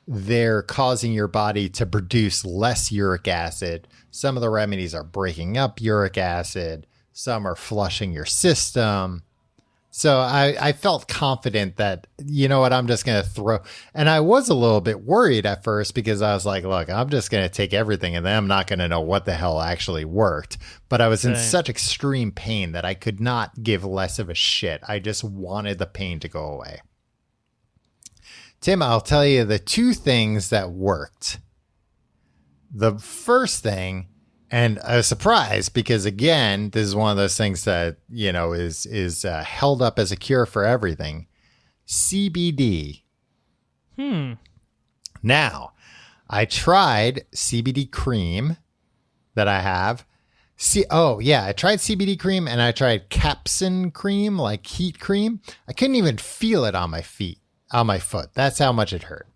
they're causing your body to produce less uric acid. Some of the remedies are breaking up uric acid. Some are flushing your system. So I felt confident that, you know what, I'm just going to throw. And I was a little bit worried at first because I was like, look, I'm just going to take everything and then I'm not going to know what the hell actually worked. But I was in such extreme pain that I could not give less of a shit. I just wanted the pain to go away. Tim, I'll tell you the 2 things that worked. The first thing, and I was surprised because, again, this is one of those things that, you know, is held up as a cure for everything. CBD. Now, I tried CBD cream that I have. I tried CBD cream and I tried capsaicin cream, like heat cream. I couldn't even feel it on my feet. On my foot. That's how much it hurt.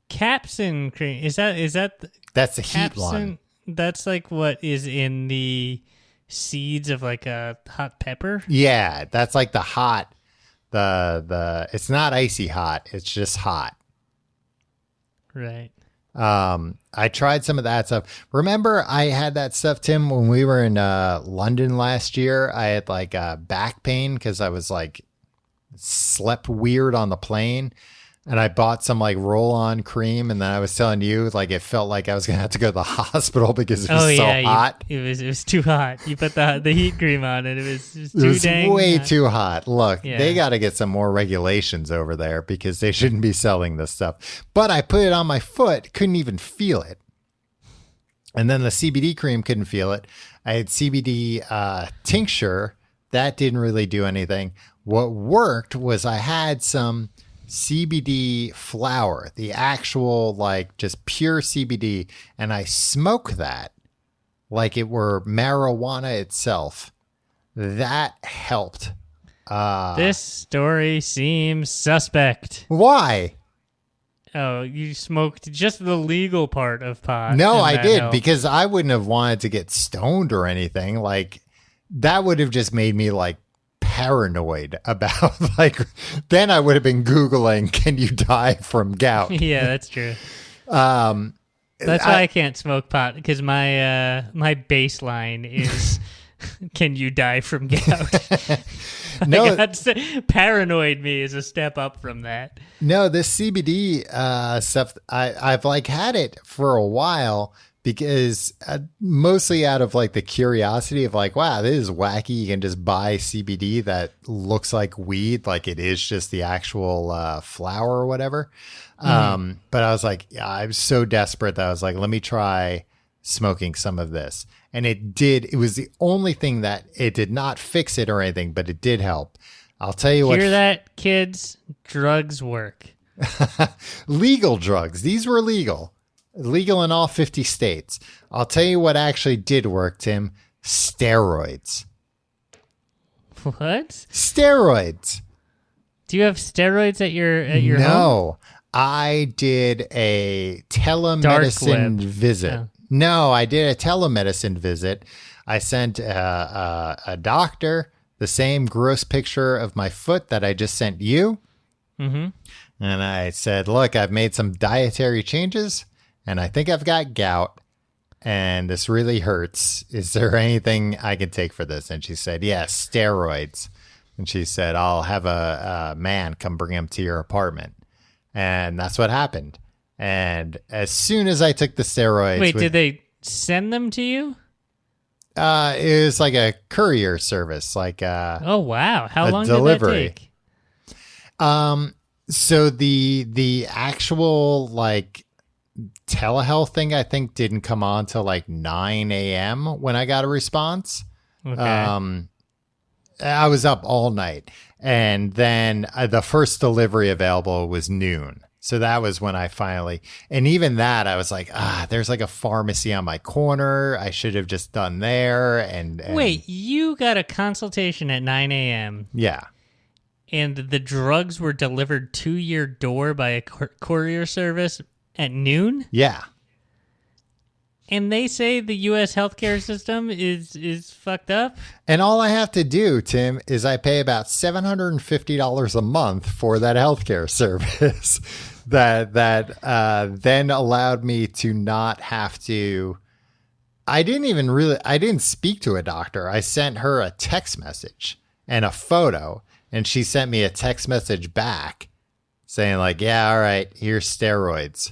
Capsaicin cream. Is that that's the heat one. That's like what is in the seeds of like a hot pepper? Yeah, that's like the hot. The it's not icy hot, it's just hot. Right. I tried some of that stuff. Remember, I had that stuff, Tim, when we were in London last year. I had like back pain because I was like slept weird on the plane. And I bought some like roll-on cream, and then I was telling you, like, it felt like I was gonna have to go to the hospital because it was so hot. It was too hot. You put the heat cream on it. It was way too hot. Look, they got to get some more regulations over there because they shouldn't be selling this stuff. But I put it on my foot, couldn't even feel it. And then the CBD cream, couldn't feel it. I had CBD tincture. That didn't really do anything. What worked was I had some CBD flower, the actual like just pure CBD, and I smoke that like it were marijuana itself. That helped. This story seems suspect. Why? Oh, you smoked just the legal part of pot. No, I did because I wouldn't have wanted to get stoned or anything. Like that would have just made me like paranoid about like then I would have been Googling, can you die from gout? Yeah, that's true. That's why I can't smoke pot, because my baseline is can you die from gout? No, paranoid me is a step up from that. No, this CBD stuff, I've like had it for a while because mostly out of like the curiosity of like, wow, this is wacky. You can just buy CBD that looks like weed, like it is just the actual flower or whatever. But I was like, yeah, I was so desperate that I was like, let me try smoking some of this. And it was the only thing that it did not fix it or anything, but it did help. I'll tell you what. Hear that, kids? Drugs work. Legal drugs. These were legal in all 50 states. I'll tell you what actually did work, Tim. Steroids. What? Steroids. Do you have steroids at your home? No. I did a telemedicine visit. Oh. No, I did a telemedicine visit. I sent a doctor the same gross picture of my foot that I just sent you. Mm-hmm. And I said, look, I've made some dietary changes, and I think I've got gout, and this really hurts. Is there anything I can take for this? And she said, yes, steroids. And she said, I'll have a man come bring him to your apartment. And that's what happened. And as soon as I took the steroids... Wait, did they send them to you? It was like a courier service. Like oh, wow. How long did that take? So the actual like telehealth thing, I think, didn't come on till like 9 a.m. when I got a response. Okay. I was up all night, and then the first delivery available was noon. So that was when I finally, and even that, I was like, there's like a pharmacy on my corner. I should have just done there. And wait, you got a consultation at 9 a.m. Yeah. And the drugs were delivered to your door by a courier service at noon? Yeah. And they say the U.S. healthcare system is fucked up? And all I have to do, Tim, is I pay about $750 a month for that healthcare service that then allowed me to not have to... I didn't speak to a doctor. I sent her a text message and a photo, and she sent me a text message back saying like, yeah, all right, here's steroids.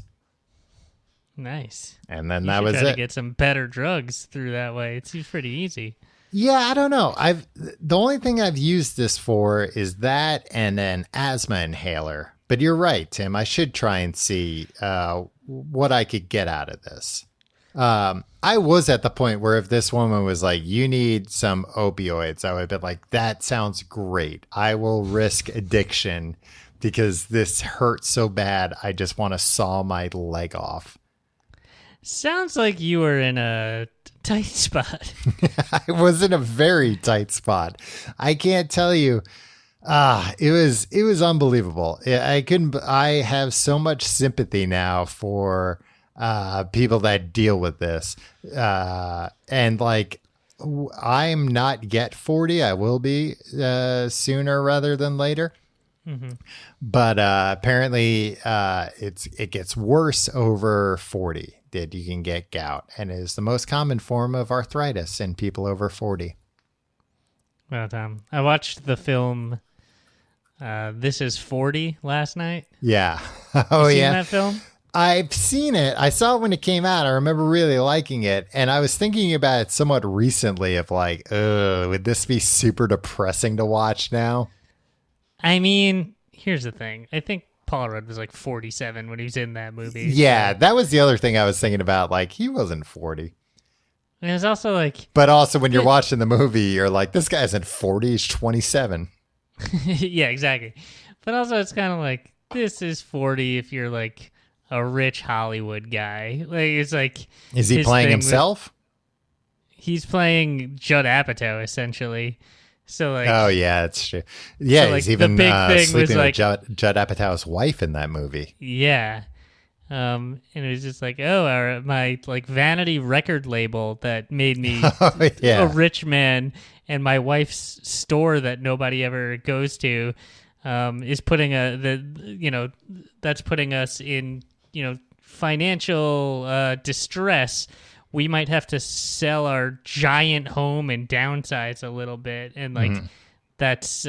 Nice. And then that was it. Try to get some better drugs through that way. It seems pretty easy. Yeah, I don't know. The only thing I've used this for is that and an asthma inhaler. But you're right, Tim. I should try and see what I could get out of this. I was at the point where if this woman was like, you need some opioids, I would have been like, that sounds great. I will risk addiction because this hurts so bad. I just want to saw my leg off. Sounds like you were in a tight spot. I was in a very tight spot. I can't tell you. It was unbelievable. I have so much sympathy now for people that deal with this. And like, I'm not yet 40. I will be sooner rather than later. But apparently it gets worse over 40 that you can get gout, and it is the most common form of arthritis in people over 40. Well, Tom, I watched the film This Is 40 last night. Yeah. Oh, you seen that film? I've seen it. I saw it when it came out. I remember really liking it. And I was thinking about it somewhat recently of like, would this be super depressing to watch now? I mean, here's the thing. I think Paul Rudd was like 47 when he was in that movie. Yeah, so. That was the other thing I was thinking about. Like, he wasn't 40. And it was also like... But also when you're watching the movie, you're like, this guy isn't 40, he's 27. Yeah, exactly. But also it's kind of like, this is 40 if you're like... a rich Hollywood guy. Like, it's like, is he playing himself? He's playing Judd Apatow essentially. So like, oh yeah, that's true. Yeah, so, like, he's even sleeping with Judd Apatow's wife in that movie. Yeah, and it was just like, my like vanity record label that made me a rich man, and my wife's store that nobody ever goes to is putting that's putting us in financial distress. We might have to sell our giant home and downsize a little bit, and like that's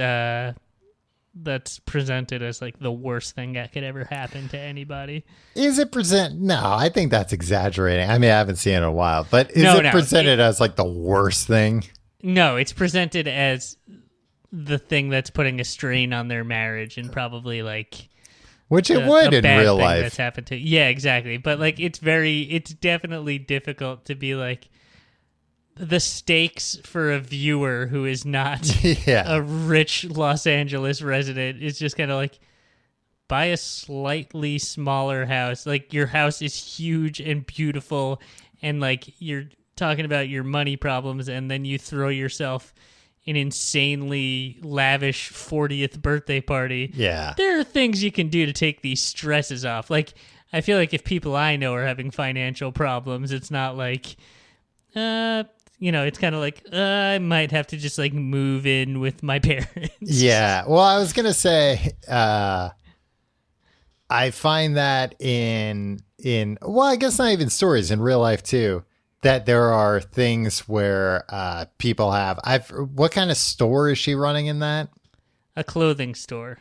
presented as like the worst thing that could ever happen to anybody. Is it No, I think that's exaggerating. I mean, I haven't seen it in a while, but is it presented as like the worst thing? No, it's presented as the thing that's putting a strain on their marriage, and probably like. Which it would in real life. That's happened to. Yeah, exactly. But like, it's definitely difficult to be like, the stakes for a viewer who is not a rich Los Angeles resident is just kind of like, buy a slightly smaller house. Like, your house is huge and beautiful, and like, you're talking about your money problems, and then you throw yourself an insanely lavish 40th birthday party. Yeah. There are things you can do to take these stresses off. Like, I feel like if people I know are having financial problems, it's not like, it's kind of like, I might have to just like move in with my parents. Yeah. Well, I was going to say, I find that well, I guess not even stories, in real life too, that there are things where people have. What kind of store is she running in that? A clothing store.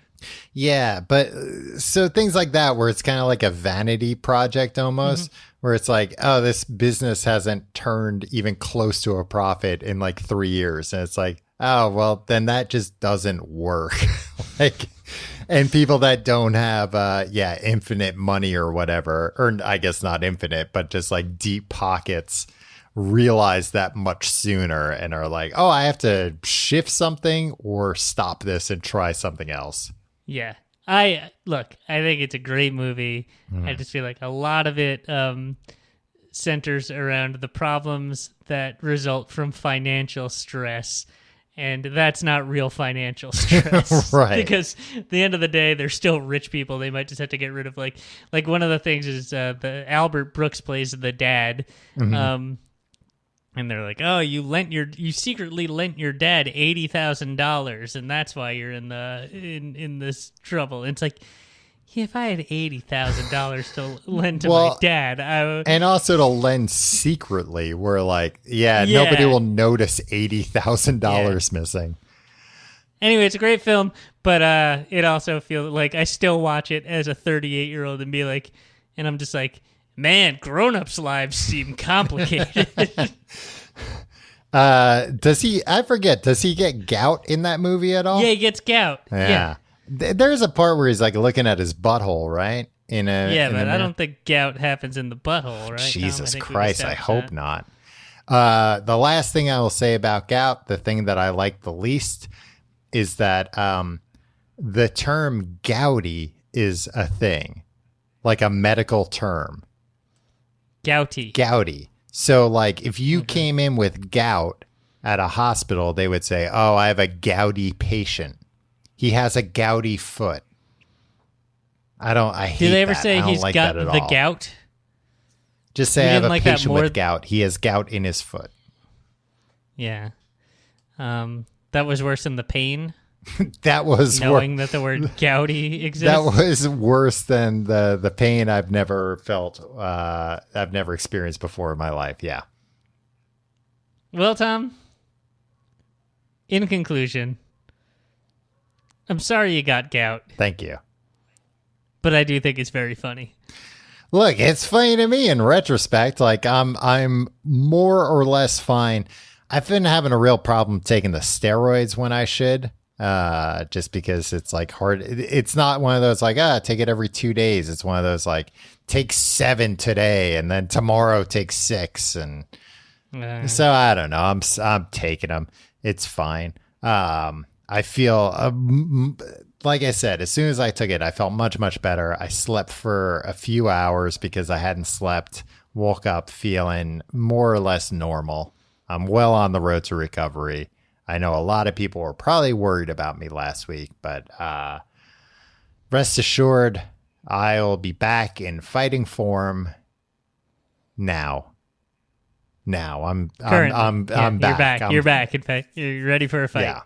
Yeah, but so things like that where it's kind of like a vanity project almost, where it's like, oh, this business hasn't turned even close to a profit in like 3 years. And it's like, oh, well, then that just doesn't work. Like, and people that don't have, infinite money or whatever, or I guess not infinite, but just like deep pockets, realize that much sooner and are like, oh, I have to shift something or stop this and try something else. Yeah. I think it's a great movie. I just feel like a lot of it centers around the problems that result from financial stress. And that's not real financial stress. Right. Because at the end of the day, they're still rich people. They might just have to get rid of like one of the things is the Albert Brooks plays the dad. And they're like, oh, you secretly lent your dad $80,000, and that's why you're in this trouble. And it's like, if I had $80,000 to lend to my dad, I would... And also to lend secretly, where like, nobody will notice $80,000 missing. Anyway, it's a great film, but it also feels like I still watch it as a 38-year-old and be like, and I'm just like, man, grown-ups' lives seem complicated. Does he get gout in that movie at all? Yeah, he gets gout. Yeah. There's a part where he's like looking at his butthole, right? But I don't think gout happens in the butthole, right? Jesus Christ, I hope not. The last thing I will say about gout, the thing that I like the least, is that the term gouty is a thing, like a medical term. Gouty. So, like, if you came in with gout at a hospital, they would say, oh, I have a gouty patient. He has a gouty foot. I hate that. Do they ever say he's got the gout? Just say I have a patient with gout. He has gout in his foot. Yeah. That was worse than the pain? That was knowing that the word gouty exists. That was worse than the pain I've never felt. I've never experienced before in my life. Yeah. Well, Tom, in conclusion, I'm sorry you got gout. Thank you. But I do think it's very funny. Look, it's funny to me in retrospect. Like I'm more or less fine. I've been having a real problem taking the steroids when I should. Just because it's like hard. It's not one of those like, take it every 2 days. It's one of those like, take 7 today and then tomorrow take 6. And so I don't know. I'm taking them. It's fine. I feel, like I said, as soon as I took it, I felt much, much better. I slept for a few hours because I hadn't slept, woke up feeling more or less normal. I'm well on the road to recovery. I know a lot of people were probably worried about me last week, but rest assured, I'll be back in fighting form now. I'm back. You're back. In fact, you're ready for a fight. Yeah.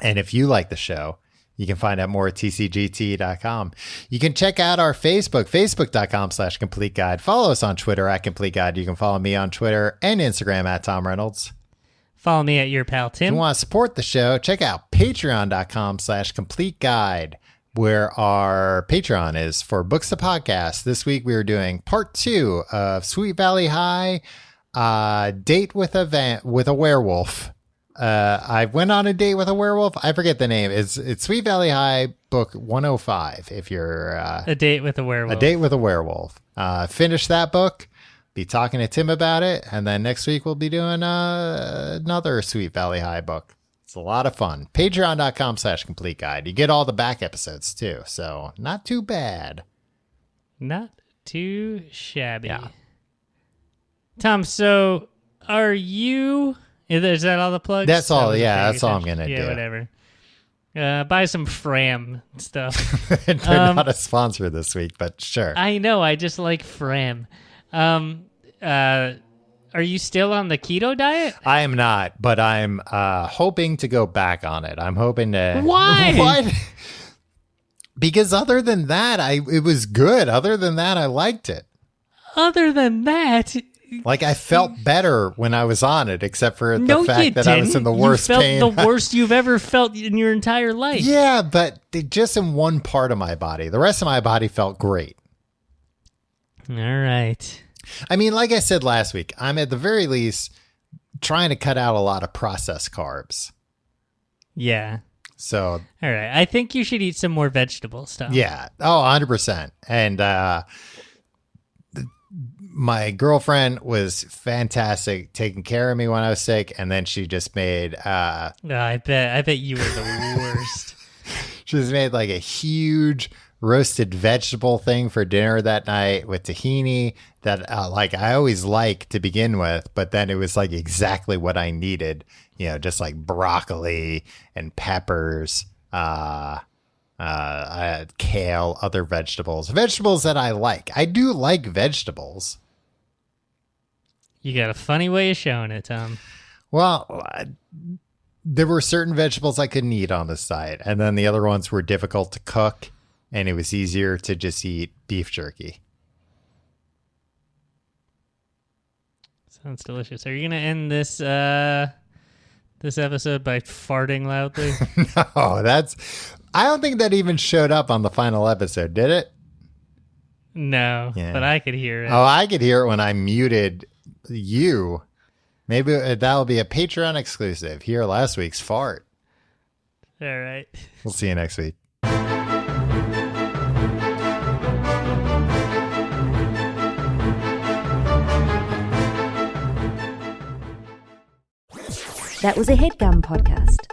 And if you like the show, you can find out more at tcgt.com. You can check out our Facebook, facebook.com/complete guide. Follow us on Twitter at complete guide. You can follow me on Twitter and Instagram at Tom Reynolds. Follow me at your pal Tim. If you want to support the show, check out patreon.com/complete guide, where our Patreon is for Books to Podcast. This week we are doing part 2 of Sweet Valley High, Date with a Werewolf. I went on a date with a werewolf. I forget the name. It's Sweet Valley High book 105. If you're a date with a werewolf. A date with a werewolf. Finish that book. Be talking to Tim about it, and then next week we'll be doing another Sweet Valley High book. It's a lot of fun. Patreon.com/complete guide. You get all the back episodes too, so not too bad. Not too shabby. Yeah. Tom, so are you? Is that all the plugs? That's all. Yeah, that's all I'm gonna do. Yeah, whatever. Buy some Fram stuff. They're not a sponsor this week, but sure. I know. I just like Fram. Are you still on the keto diet? I am not, but I'm hoping to go back on it. I'm hoping to. Why? What? Because other than that, it was good. Other than that, I liked it. Other than that, like I felt better when I was on it, except for the fact that I was in the worst pain. You felt the worst you've ever felt in your entire life. Yeah, but just in one part of my body. The rest of my body felt great. All right. I mean, like I said last week, I'm at the very least trying to cut out a lot of processed carbs. Yeah. So. All right. I think you should eat some more vegetable stuff. Yeah. Oh, 100%. And my girlfriend was fantastic taking care of me when I was sick. And then she just made. I bet you were the worst. She just made like a huge roasted vegetable thing for dinner that night with tahini that like I always like to begin with, but then it was like exactly what I needed, just like broccoli and peppers, kale, other vegetables that I like. I do like vegetables. You got a funny way of showing it, Tom. Well, there were certain vegetables I couldn't eat on this diet, and then the other ones were difficult to cook. And it was easier to just eat beef jerky. Sounds delicious. Are you going to end this this episode by farting loudly? No, I don't think that even showed up on the final episode, did it? No, yeah. But I could hear it. Oh, I could hear it when I muted you. Maybe that'll be a Patreon exclusive. Hear last week's fart. All right. We'll see you next week. That was a HeadGum podcast.